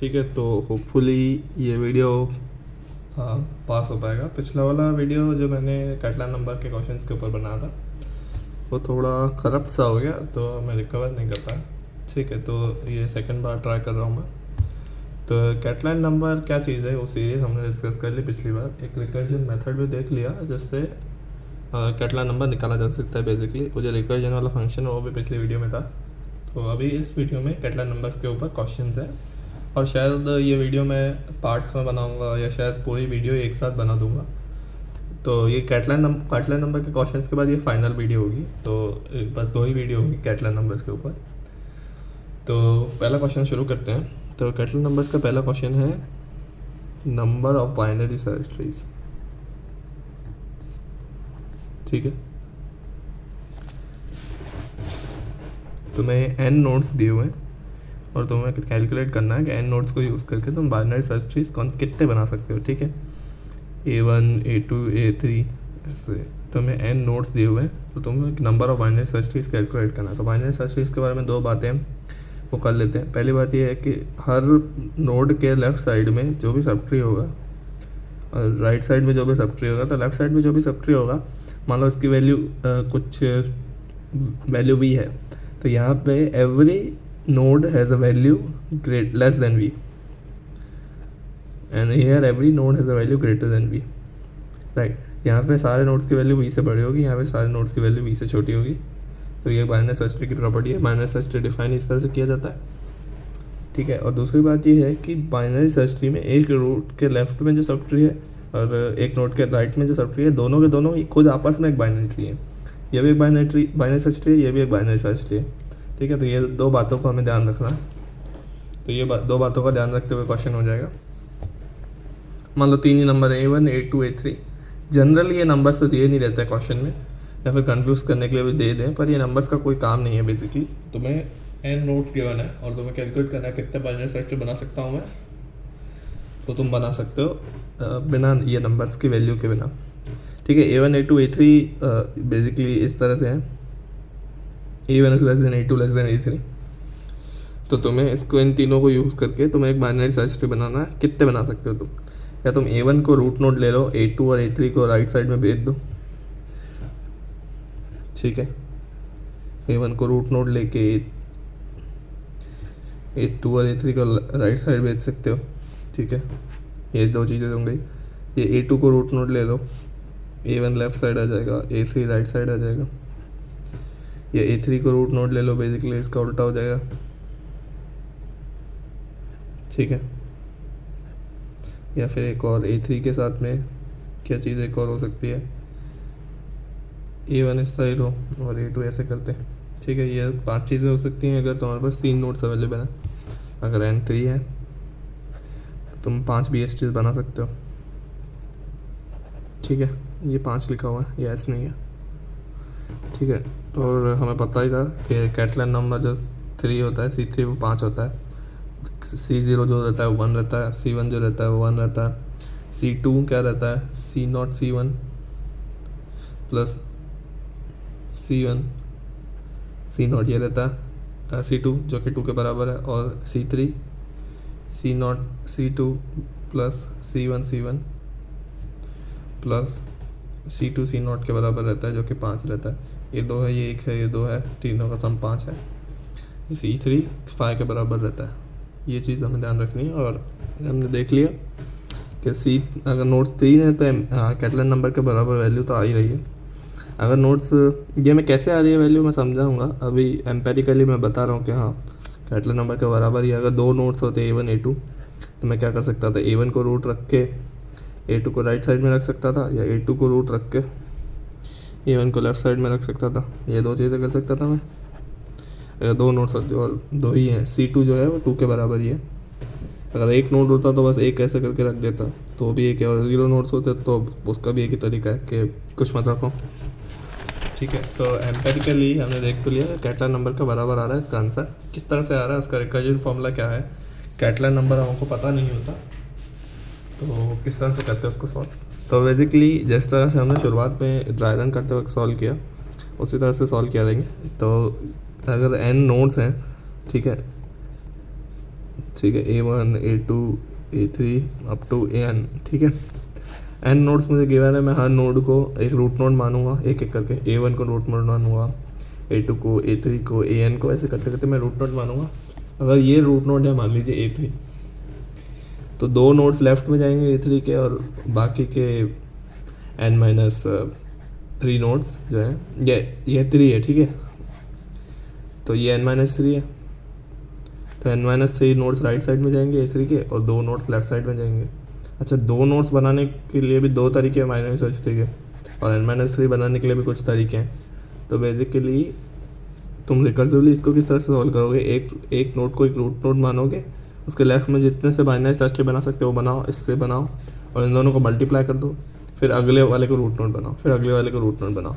ठीक है, तो होपफुली ये वीडियो पास हो पाएगा। पिछला वाला वीडियो जो मैंने कैटलान नंबर के क्वेश्चंस के ऊपर बनाया था वो थोड़ा करप्ट सा हो गया, तो मैं रिकवर नहीं कर पाया। ठीक है, तो ये सेकंड बार ट्राई कर रहा हूँ मैं। तो कैटलान नंबर क्या चीज़ है वो सीरीज हमने डिस्कस कर ली पिछली बार। एक रिकर्जन मेथड भी देख लिया जिससे कैटलान नंबर निकाला जा सकता है। बेसिकली वो जो रिकर्जन वाला फंक्शन है वो भी पिछली वीडियो में था। तो अभी इस वीडियो में कैटलान नंबर्स के ऊपर क्वेश्चंस है, और शायद ये वीडियो मैं पार्ट्स में बनाऊंगा या शायद पूरी वीडियो एक साथ बना दूंगा। तो ये कैटलान नंबर के क्वेश्चंस के बाद ये फाइनल वीडियो होगी। तो बस 2 ही वीडियो होगी कैटलान नंबर्स के ऊपर। तो पहला क्वेश्चन शुरू करते हैं। तो कैटलान नंबर्स का पहला क्वेश्चन है number of binary search trees. ठीक है, तुम्हें n नोड्स दिए हुए हैं और तुम्हें कैलकुलेट करना है कि n नोड्स को यूज़ करके तुम बाइनरी सर्च ट्रीज कितने बना सकते हो। ठीक है, A1 A2 A3 ऐसे तुम्हें n नोड्स दिए हुए हैं, तो तुम्हें एक number of binary search trees calculate करना है। तो बाइनरी सर्च ट्रीज के बारे में 2 बातें वो कर लेते हैं। पहली बात ये है कि हर नोड के लेफ़्ट साइड में जो भी सब ट्री होगा और राइट साइड में जो भी सब ट्री होगा, तो लेफ़्ट साइड में जो भी सब ट्री होगा, मान लो इसकी वैल्यू कुछ वैल्यू v है, तो यहाँ पे every node has a value great less than v and here every node has a value greater than v। Right, यहाँ पे सारे नोड्स की वैल्यू v से बड़ी होगी, यहाँ पे सारे नोड्स की वैल्यू v से छोटी होगी। तो ये बाइनरी सर्च ट्री की प्रॉपर्टी है। बाइनरी सर्च ट्री डिफाइन इस तरह से किया जाता है। ठीक है, और दूसरी बात ये है कि बाइनरी सर्च ट्री में एक रूट के लेफ्ट में जो सब ट्री है और एक नोड के राइट में जो सब ट्री है, दोनों के दोनों ही खुद आपस में एक बाइनरी ट्री है। ये भी एक बाइनरी सर्च ट्री है, ये भी एक बाइनरी सर्च ट्री है। ठीक है, तो ये 2 बातों को हमें ध्यान रखना है। तो ये 2 बातों का ध्यान रखते हुए क्वेश्चन हो जाएगा। मान लो 3 ही नंबर है, A1 A2 A3। जनरली ये नंबर्स तो दिए नहीं रहते क्वेश्चन में, या फिर कंफ्यूज करने के लिए भी दे दें, पर ये नंबर्स का कोई काम नहीं है। बेसिकली तुम्हें n नोट्स गिवन है और तुम्हें कैलकुलेट करना है कितने बाइनरी सर्च ट्री बना सकता हूँ मैं, तो तुम बना सकते हो बिना ये नंबर्स की वैल्यू के बिना। ठीक है, A1 A2 A3 बेसिकली इस तरह से है, A1 is less than A2 less than A3। तो तुम्हें इसको इन तीनों को यूज़ करके तुम्हें एक बाइनरी सर्च ट्री बनाना है। कितने बना सकते हो तुम? या तुम A1 को रूट नोड ले लो, A2 और A3 को राइट साइड में भेज दो। ठीक है, A1 को रूट नोड लेके A2 और A3 को राइट साइड भेज सकते हो। ठीक है, ये 2 चीज़ें हो गई। ये A2 को रूट नोड ले लो, A1 लेफ्ट साइड आ जाएगा, A3 राइट साइड आ जाएगा। या A3 को रूट नोड ले लो, बेसिकली इसका उल्टा हो जाएगा। ठीक है, या फिर एक और A3 के साथ में क्या चीज़ एक और हो सकती है, A1 इस साइड हो और A2 ऐसे करते हैं। ठीक है, ये 5 चीज़ें हो सकती हैं अगर तुम्हारे पास 3 नोड्स अवेलेबल हैं। अगर n 3 है तो तुम 5 BSTs बना सकते हो। ठीक है, ये 5 लिखा हुआ है, ये S नहीं है। ठीक है, और हमें पता ही था कि कैटलान नंबर जो 3 होता है, C3 वो 5 होता है, C0 जो रहता है वो 1 रहता है, C1 जो रहता है वो 1 रहता है, C2 क्या रहता है, C0 C1 plus C1 C0 ये रहता है, C2 जो कि 2 के बराबर है, और C3 C0 C2 plus C1 C1 plus C2 C0 के बराबर रहता है, जो कि 5 रहता है। ये 2 है, ये 1 है, ये 2 है, तीनों का सम 5 है। C3 5 के बराबर रहता है। ये चीज़ हमें ध्यान रखनी है। और हमने देख लिया कि अगर नोट्स 3 है तो कैटलान नंबर के बराबर वैल्यू तो आ ही रही है। अगर नोट्स ये मैं कैसे आ रही है वैल्यू मैं समझाऊंगा, अभी एम्पेरिकली मैं बता रहा हूँ कि हाँ कैटलान नंबर के बराबर ही। अगर 2 नोट्स होते A1 A2 तो मैं क्या कर सकता था, A1 को रूट रख के A2 को राइट साइड में रख सकता था, या A2 को रूट रख के A1 को लेफ्ट साइड में रख सकता था। ये 2 चीज़ें कर सकता था मैं। अगर 2 नोट्स होते और 2 ही हैं, C2 जो है वो 2 के बराबर ही है। अगर 1 नोट होता तो बस 1 ऐसे करके रख देता, तो भी एक है। और 0 नोट्स होते तो उसका भी एक ही तरीका है कि कुछ मत रखो। ठीक है, तो एम्पेरिकली हमने देख तो लिया कैटलान नंबर का बराबर आ रहा है। इसका आंसर किस तरह से आ रहा है, उसका रिकर्जन फॉर्मूला क्या है। कैटलान नंबर हमको पता नहीं होता तो किस तरह से करते हैं उसको सॉल्व। तो बेसिकली जिस तरह से हमने शुरुआत में ड्राई रन करते वक्त सॉल्व किया उसी तरह से सॉल्व किया देंगे। तो अगर n नोड्स हैं, ठीक है, ठीक है, A1 A2 A3 up to AN, ठीक है। n नोड्स मुझे गिवन है, मैं हर नोड को एक रूट नोड मानूंगा एक एक करके। A1 को रूट नोड मानूंगा, A2 को, A3 को, AN को, ऐसे करते करते मैं रूट नोड मानूंगा। अगर ये रूट नोड है मान लीजिए A3, तो 2 नोड्स लेफ्ट में जाएंगे A3 के और बाकी के n-3 नोड्स जो है ये 3 है, ठीक है। तो ये n-3 है, तो n-3 नोड्स राइट साइड में जाएंगे A3 के और 2 नोड्स लेफ्ट साइड में जाएंगे। अच्छा, 2 नोड्स बनाने के लिए भी 2 तरीके हैं माइनस सोचते के, और n-3 बनाने के लिए भी कुछ तरीके हैं। तो बेसिकली तुम रिकर्सिवली इसको किस तरह से सॉल्व करोगे, एक नोड को एक रूट नोड मानोगे, उसके लेफ्ट में जितने से बाइनरी सर्च ट्री बना सकते हो वो बनाओ, इससे बनाओ, और इन दोनों को मल्टीप्लाई कर दो, फिर अगले वाले को रूट नोड बनाओ, फिर अगले वाले को रूट नोड बनाओ।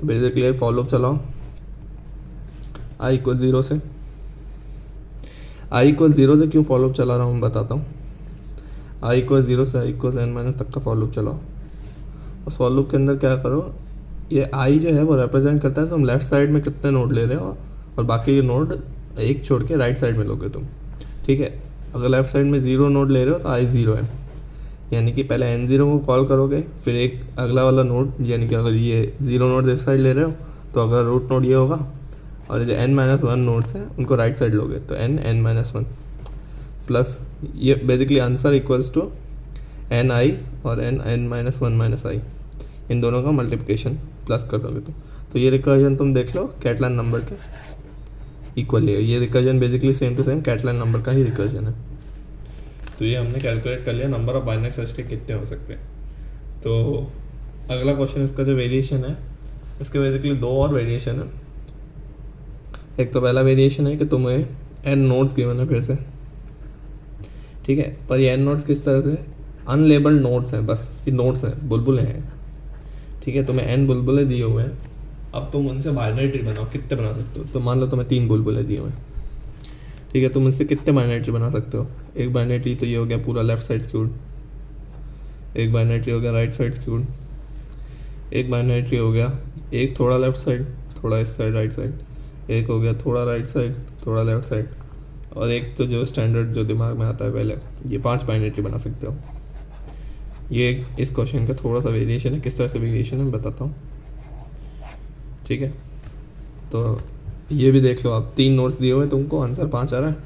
तो बेसिकली फॉलोअप चलाओ i = 0 से। i = 0 से क्यों फॉलोअप चला रहा हूँ मैं बताता हूँ। i = 0 से i = n- तक का फॉलोअप चलाओ। उस फॉलोअप के अंदर क्या करो, ये i जो है वो रिप्रेजेंट करता है तुम लेफ्ट साइड में कितने नोड ले रहे हो, और बाकी नोड एक छोड़ के राइट साइड में लोगे तुम, ठीक है। अगर लेफ्ट साइड में 0 नोड ले रहे हो तो i 0 है, यानी कि पहले n0 को कॉल करोगे, फिर एक अगला वाला नोड, यानी कि अगर ये 0 नोड इस साइड ले रहे हो तो अगला रूट नोड ये होगा, और जो n-1 नोड्स हैं उनको राइट साइड लोगे तो n-1 प्लस ये basically answer equals to ni और n-1 - i, इन दोनों का मल्टीप्लिकेशन प्लस कर दोगे तो ये रिकर्जन तुम देख लो कैटलान नंबर के इक्वल है। ये recursion basically same to same Catalan number का ही रिकर्जन है। तो ये हमने कैलकुलेट कर लिया number of binary search tree कितने हो सकते हैं। तो अगला क्वेश्चन, इसका जो वेरिएशन है, इसके बेसिकली 2 और वेरिएशन है। एक तो पहला वेरिएशन है कि तुम्हें n नोड्स गिवन है फिर से, ठीक है, पर ये n नोड्स किस तरह से, अनलेबल्ड नोड्स हैं, बस ये नोड्स हैं, बुलबुलें हैं, ठीक है। तुम्हें n बुलबुलें दिए हुए हैं, अब तुम उनसे बाइनरी ट्री बनाओ, कितने बना सकते हो। तो मान लो तुम्हें 3 बुलबुले दिए हुए हैं, ठीक है, तुम इससे कितने बाइनरी ट्री बना सकते हो। एक बाइनरी ट्री तो ये हो गया पूरा लेफ्ट साइड स्क्यूड, एक बाइनरी ट्री हो गया राइट साइड स्क्यूड, एक बाइनरी ट्री हो गया एक थोड़ा लेफ्ट साइड थोड़ा इस साइड राइट साइड, एक हो गया थोड़ा राइट साइड थोड़ा लेफ्ट साइड, और एक तो जो स्टैंडर्ड जो दिमाग में आता है पहले, ये 5 बाइनरी ट्री बना सकते हो। ये इस क्वेश्चन का थोड़ा सा वेरिएशन है, किस तरह से वेरिएशन है मैं बताता हूँ, ठीक है। तो ये भी देख लो आप, 3 नोट्स दिए हुए तुमको, आंसर 5 आ रहा है,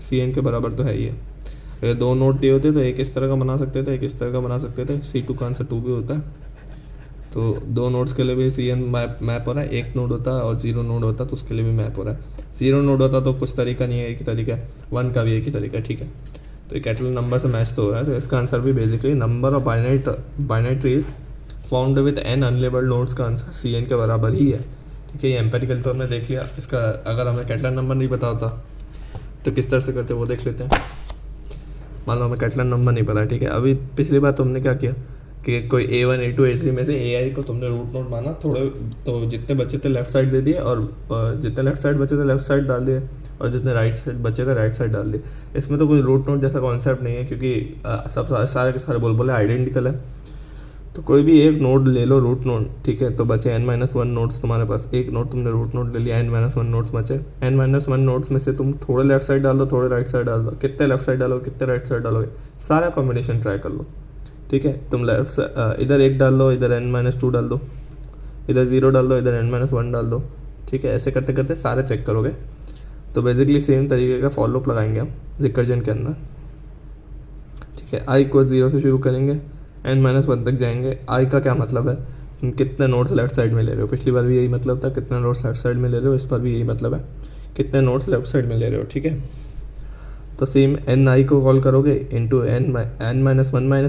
CN के बराबर तो है ही है। अगर 2 नोट दिए होते तो एक इस तरह का बना सकते थे, एक इस तरह का बना सकते थे, C2 का आंसर 2 भी होता है। तो 2 नोट्स के लिए भी CN मैप हो रहा है, 1 नोड होता है और 0 नोड होता तो उसके लिए भी मैप हो रहा है। 0 नोड होता तो कुछ तरीका नहीं है, एक ही तरीका है, 1 का भी एक ही तरीका है, ठीक है। तो ये कैटलान नंबर से मैच तो हो रहा है, तो इसका आंसर भी basically number of binary trees found with n unlabelled nodes का आंसर CN के बराबर ही है, ठीक है। ये एम्पेरिकल तो हमने देख लिया। इसका अगर हमें कैटलान नंबर नहीं पता होता तो किस तरह से करते वो देख लेते हैं। मान लो हमें कैटलान नंबर नहीं पता है, ठीक है। अभी पिछली बार तुमने क्या किया कि कोई A1 A2 A3 में से AI को तुमने रूट नोड माना, थोड़े तो जितने बचे थे लेफ्ट साइड दे दिए, और जितने लेफ्ट साइड बचे थे लेफ्ट साइड डाल दिए, और जितने राइट साइड बचे थे राइट साइड डाल दिए। इसमें तो कोई रूट नोड जैसा कॉन्सेप्ट नहीं है, क्योंकि सब सारे के सारे बुलबुले आइडेंटिकल है। तो कोई भी एक नोड ले लो रूट नोड, ठीक है। तो बचे n-1 नोड्स तुम्हारे पास, एक नोड तुमने रूट नोड ले लिया, n-1 नोड्स बचे। n-1 नोड्स में से तुम थोड़े लेफ्ट साइड डाल दो, थोड़े राइट साइड डाल दो। कितने लेफ्ट साइड डालोगे, कितने राइट साइड डालोगे, सारा कॉम्बिनेशन ट्राई कर लो, ठीक है। तुम लेफ्ट इधर 1 डाल दो, इधर n-2 डाल दो, इधर 0 डाल दो, इधर n-1 डाल दो, ठीक है। ऐसे करते करते सारे चेक करोगे। तो बेसिकली सेम तरीके का फॉलोअप लगाएंगे हम रिकर्जन के अंदर, ठीक है। i को 0 से शुरू करेंगे, n-1 तक जाएंगे। i का क्या मतलब है, तुम कितने नोट्स लेफ्ट साइड में ले रहे हो। पिछली बार भी यही मतलब था, कितने नोट्स लेफ्ट साइड में ले रहे हो। इस बार भी यही मतलब है, कितने नोट्स लेफ्ट साइड में ले रहे हो, ठीक है। तो सेम n-i को कॉल करोगे इंटू n-1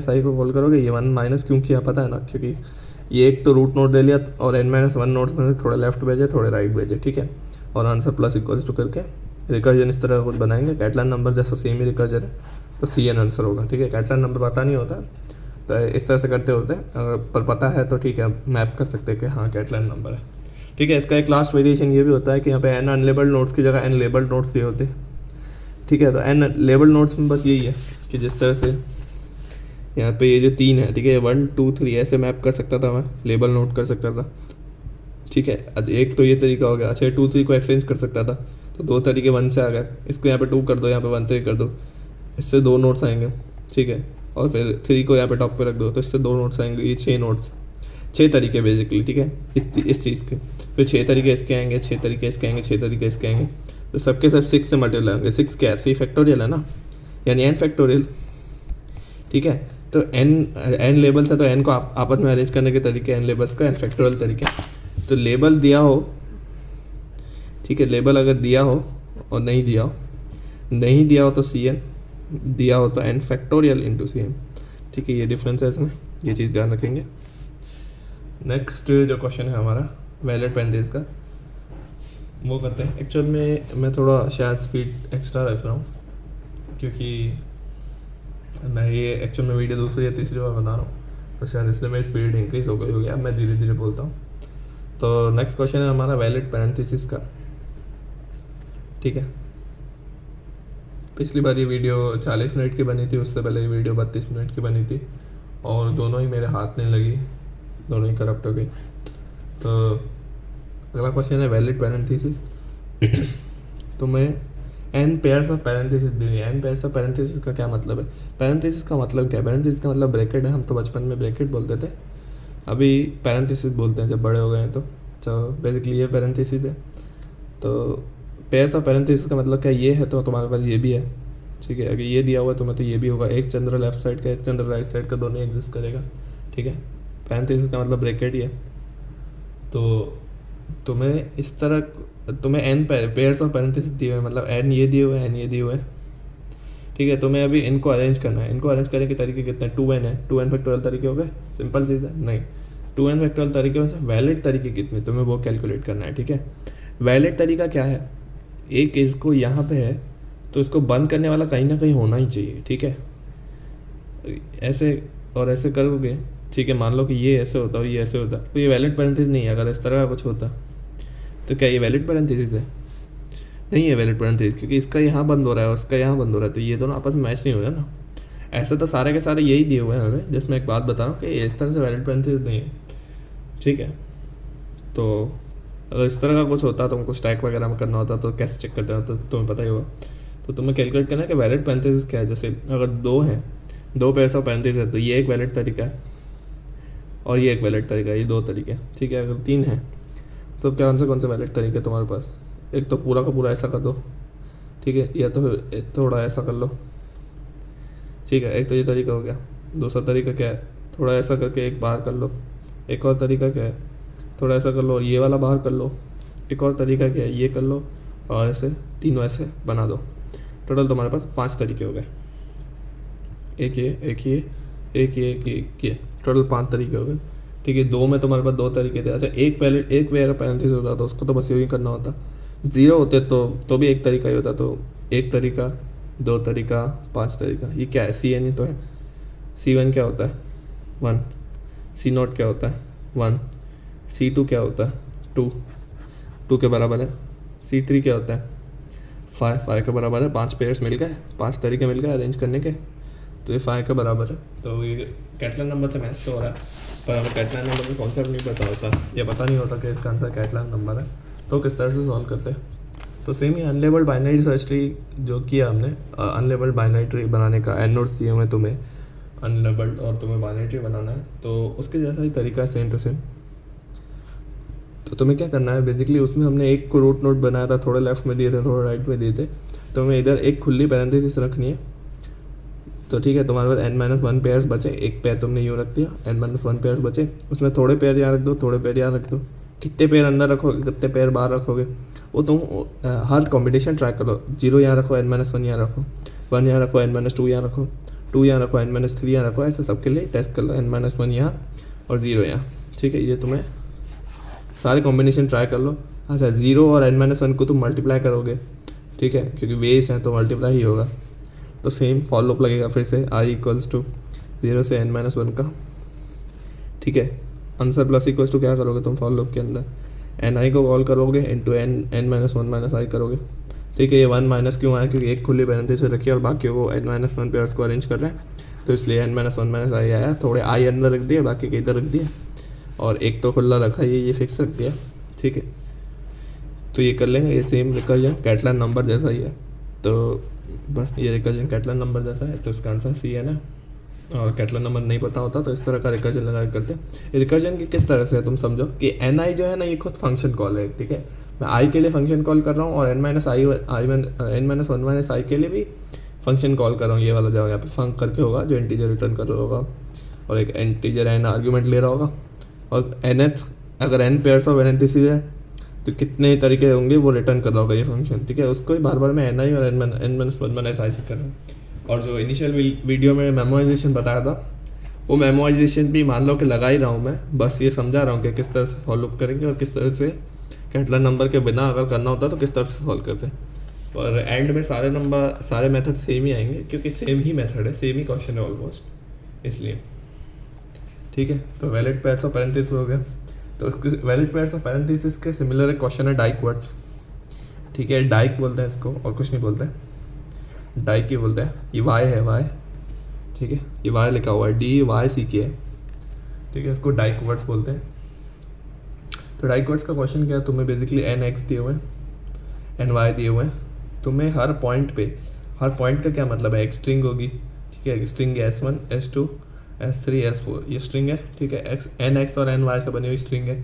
- i को कॉल करोगे। ये 1 माइनस क्यों किया पता है ना, क्योंकि ये एक तो रूट नोट ले लिया और n-1 नोट्स में से थोड़े लेफ्ट भेजे थोड़े राइट भेजे, ठीक है। और आंसर प्लस इक्वल्स टू करके रिकर्जन इस तरह का कुछ बनाएंगे। कैटलान नंबर जैसा सेम ही रिकर्जन है, तो CN आंसर होगा, ठीक है। कैटलान नंबर पता नहीं होता तो इस तरह से करते होते हैं, अगर पर पता है तो ठीक है, मैप कर सकते हैं कि हाँ कैटलान नंबर है, ठीक है। इसका एक लास्ट वेरिएशन ये भी होता है कि यहाँ पे n अनलेबल्ड नोट्स की जगह n लेबल्ड नोट्स दिए होते हैं, ठीक है। तो n लेबल्ड नोट्स में बस यही है कि जिस तरह से यहाँ पे ये जो 3 है, ठीक है, 1 2 3 ऐसे मैप कर सकता था मैं, लेबल नोट कर सकता था, ठीक है। एक तो ये तरीका हो गया। अच्छा 2 3 को एक्सचेंज कर सकता था, तो तो 2 तरीके 1 से आ गए, इसको यहाँ पे 2 कर दो, यहाँ पे 1 3 कर दो, इससे 2 नोट्स आएंगे, ठीक है। और फिर 3 को यहाँ पे टॉप पे रख दो तो इससे 2 नोट्स आएंगे, ये 6 नोट्स, 6 तरीके बेसिकली, ठीक है, इस चीज़ के। फिर 6 तरीके इसके आएंगे, 6 तरीके इसके आएंगे, 6 तरीके इसके आएंगे, तो सबके सब 6 से मल्टीप्लाई होंगे। 6 क्या है, 3 फैक्टोरियल है ना, यानी n फैक्टोरियल, ठीक है। तो n लेबल्स है तो n को आपस में अरेंज करने के तरीके n लेबल्स का n फैक्टोरियल तरीके। तो लेबल दिया हो, ठीक है, लेबल अगर दिया हो और नहीं दिया हो, नहीं दिया हो तो cn, दिया हो तो n फैक्टोरियल इंटू cn, ठीक है, ये डिफरेंस है इसमें, ये चीज़ ध्यान रखेंगे। नेक्स्ट जो क्वेश्चन है हमारा वैलिड पेरेंथेसिस का, वो करते हैं। एक्चुअल में मैं थोड़ा शायद स्पीड एक्स्ट्रा रख रहा हूँ, क्योंकि मैं ये एक्चुअल में वीडियो दूसरी या तीसरी बार बना रहा हूँ, तो शायद इसलिए मेरी स्पीड इंक्रीज हो गई होगी। अब मैं धीरे धीरे बोलता हूँ। तो नेक्स्ट क्वेश्चन है हमारा वैलिड पेरेंथेसिस का, ठीक है। पिछली बार ये वीडियो 40 मिनट की बनी थी, उससे पहले ये वीडियो 32 मिनट की बनी थी, और दोनों ही मेरे हाथ नहीं लगी, दोनों ही करप्ट हो गई। तो अगला क्वेश्चन है वैलिड पेरेंथेसिस। तो मैं n पेयर्स ऑफ पेरेंथेसिस दी है। n पेयर्स ऑफ पेरेंथेसिस का क्या मतलब है? पेरेंथेसिस का मतलब क्या है? पेरेंथेसिस का मतलब ब्रैकेट है। हम तो बचपन में ब्रैकेट बोलते थे, अभी पेरेंथेसिस बोलते हैं जब बड़े हो गए हैं। तो बेसिकली ये पेरेंथेसिस है। तो पेयर्स ऑफ पेरेंथेसिस का मतलब क्या, ये है तो तुम्हारे पास ये भी है, ठीक है। अगर ये दिया हुआ है तुम्हें तो ये भी होगा। एक चंद्र लेफ्ट साइड का, एक चंद्र राइट साइड का, दोनों एग्जिस्ट करेगा, ठीक है। पेरेंथेसिस का मतलब ब्रैकेट ही है। तो तुम्हें इस तरह तुम्हें n पेयर्स ऑफ पेरेंथेसिस दिए हुए, मतलब n ये दिए हुए हैं, n ये दिए हुए हैं, ठीक है। तुम्हें अभी इनको अरेंज करना है। इनको अरेंज करने के तरीके कितने हैं? 2n है, 2n फैक्टोरियल तरीके हो गए, सिंपल चीज़ है। नहीं, 2n फैक्टोरियल तरीके में से वैलिड तरीके कितने, तुम्हें वो कैलकुलेट करना है, ठीक है। वैलिड तरीका क्या है? एक इसको यहाँ पे है तो इसको बंद करने वाला कहीं ना कहीं होना ही चाहिए, ठीक है। ऐसे और ऐसे करोगे, ठीक है, मान लो कि ये ऐसे होता और ये ऐसे होता, तो ये वैलिड पेरेंथेसिस नहीं है। अगर इस तरह का कुछ होता तो क्या ये वैलिड पेरेंथेसिस है? नहीं है वैलिड पेरेंथेसिस, क्योंकि इसका यहाँ बंद हो रहा है और उसका यहाँ बंद हो रहा है, तो ये दोनों आपस में मैच नहीं हो रहा ना। ऐसे तो सारे के सारे यही दिए हुए हैं हमें, जिसमें एक बात बता रहा हूँ कि इस तरह से वैलिड पेरेंथेसिस नहीं है, ठीक है। तो अगर इस तरह का कुछ होता तो हमको स्टैक वगैरह में करना होता तो कैसे चेक करते हो तो तुम्हें पता ही होगा। तो तुम्हें कैलकुलेट करना है कि वैलिड पेरेंथेसिस क्या है। जैसे अगर 2 हैं, 2 पेयर्स ऑफ पेरेंथेसिस है, तो ये एक वैलिड तरीका है और ये एक वैलिड तरीका है, ये 2 तरीके, ठीक है। अगर 3 है तो कौन से वैलिड तरीके है तुम्हारे पास? एक तो पूरा का पूरा ऐसा कर दो, ठीक है, या तो फिर थोड़ा ऐसा कर लो, ठीक है। एक तो ये तरीका हो गया। दूसरा तरीका क्या है? थोड़ा ऐसा करके एक बाहर कर लो। एक और तरीका क्या है? थोड़ा ऐसा कर लो और ये वाला बाहर कर लो। एक और तरीका क्या है? ये कर लो और ऐसे तीनों ऐसे बना दो। टोटल तुम्हारे पास 5 तरीके हो गए। एक ये, एक ये, एक ये, एक ये, टोटल 5 तरीके हो गए, ठीक है। 2 में तुम्हारे पास 2 तरीके थे। अच्छा, एक पेयर पेरेंथेसिस होता तो उसको तो बस यूँ ही करना होता। 0 होते तो भी एक तरीका ही होता। तो एक तरीका, 2 तरीका, 5 तरीका। ये क्या है? CN ही तो है। C1 क्या होता है? 1। C0 क्या होता है? 1। C2 क्या होता है? 2 के बराबर है। C3 क्या होता है? 5 के बराबर है। 5 पेयर्स मिल गए, 5 तरीके मिल गए अरेंज करने के, तो ये 5 के बराबर है। तो ये कैटलन नंबर से मैच तो हो रहा है, पर हमें कैटलन नंबर का कॉन्सेप्ट नहीं पता होता, या पता नहीं होता कि इसका आंसर कैटलन नंबर है, तो किस तरह से सॉल्व करते हैं। तो सेम ही अनलेबल्ड बाइनरी सर्च ट्री जो किया हमने, अनलेबल्ड बाइनरी ट्री बनाने का एंड नोट्स दिए हुए तुम्हें अनलेबल्ड और तुम्हें बाइनरी ट्री बनाना है, तो उसके जैसा ही तरीका है, सेम टू सेम। तो तुम्हें क्या करना है बेसिकली, उसमें हमने एक को रूट नोट बनाया था, थोड़े लेफ्ट में दिए थे, थोड़े राइट में दिए थे। तो हमें इधर एक खुली पैरेंथेसिस रखनी है। तो ठीक है, तुम्हारे पास n-1 पेयर्स बचे, एक पेयर तुमने यूँ रख दिया, n-1 पेयर्स बचे, उसमें थोड़े पेयर यहाँ रख दो, थोड़े पेयर यहाँ रख दो। कितने पेयर अंदर रखोगे, कितने पेयर बाहर रखोगे, वो तुम हर कॉम्बिनेशन ट्राई करो। 0 यहाँ रखो, n-1 यहाँ रखो, 1 यहाँ रखो, n-2 यहाँ रखो, 2 यहाँ रखो, n-3 यहाँ रखो, ऐसे सबके लिए टेस्ट कर लो। n-1 यहाँ और 0 यहाँ, ठीक है। ये तुम्हें सारे कॉम्बिनेशन ट्राई कर लो। अच्छा, 0 और n-1 को तुम मल्टीप्लाई करोगे, ठीक है, क्योंकि वेस हैं तो मल्टीप्लाई ही होगा। तो सेम फॉलोअप लगेगा फिर से, i = 0 से n-1 का, ठीक है। आंसर प्लस इक्वल्स टू क्या करोगे तुम फॉलोअप के अंदर, ni को कॉल करोगे इंटू n-1 - i करोगे, ठीक है। ये 1 माइनस क्यों आया? क्योंकि एक खुली पैरेंथेसिस रखी है और बाकी को n-1 पेयर्स को अरेंज कर रहे हैं, तो इसलिए n-1 - i आया। थोड़े i अंदर रख दिए, बाकी के इधर रख दिए, और एक तो खुला रखा, ये फिक्स रख दिया, ठीक है। तो ये कर लेंगे, ये सेम रिकर्जन कैटलान नंबर जैसा ही है, तो बस ये रिकर्जन कैटलान नंबर जैसा है, तो इसका आंसर सी है ना। और कैटलान नंबर नहीं पता होता तो इस तरह का रिकर्जन लगा के करते हैं। रिकर्जन की किस तरह से है तुम समझो कि एन आई जो है ना ये खुद फंक्शन कॉल है, ठीक है। मैं आई के लिए फंक्शन कॉल कर रहा हूँ और एन माइनस वन माइनस आई के लिए भी फंक्शन कॉल कर रहा हूँ। ये वाला जो यहाँ पे फंक करके होगा जो इंटीजर रिटर्न कर रहा होगा और एक इंटीजर एन आर्ग्यूमेंट ले रहा होगा, और एन एथ अगर एन पेयर्स ऑफ एनालिसिस है तो कितने तरीके होंगे वो रिटर्न कर रहा होगा ये फंक्शन, ठीक है। उसको ही बार बार मैं एन आई और एन माइनस वन माइनस आई से कर रहा हूँ। और जो इनिशियल वीडियो में मेमोराइजेशन बताया था वो मेमोराइजेशन भी मान लो कि लगा ही रहा हूँ मैं, बस ये समझा रहा हूँ कि किस तरह से फॉलो करेंगे और किस तरह से कैटलान नंबर के बिना अगर करना होता तो किस तरह से सॉल्व करते हैं। और एंड में सारे मेथड सेम ही आएंगे क्योंकि सेम ही मेथड है, सेम ही क्वेश्चन है ऑलमोस्ट, इसलिए ठीक है। तो वैलिड पेयर्स ऑफ पैरेंथेसिस हो गया। तो इसके वैलिड पेयर्स ऑफ पैरेंथेसिस के सिमिलर एक क्वेश्चन है डाइक वर्ड्स, ठीक है। डाइक बोलते हैं इसको और कुछ नहीं बोलते हैं, डाइक ही बोलते हैं। ये वाई है, वाई, ठीक है, ये वाई लिखा हुआ है, डी वाई सी के है, ठीक है। इसको डाइक वर्ड्स बोलते हैं। तो डाइक वर्ड्स का क्वेश्चन क्या है, तुम्हें बेसिकली एन एक्स दिए हुए हैं, एन वाई दिए हुए हैं, तुम्हें हर पॉइंट पे, हर पॉइंट का क्या मतलब है, एक स्ट्रिंग होगी, ठीक है। स्ट्रिंग है S1 S2 S3 S4, ये स्ट्रिंग है, ठीक है। एन एक्स और एन वाई से बनी हुई स्ट्रिंग है।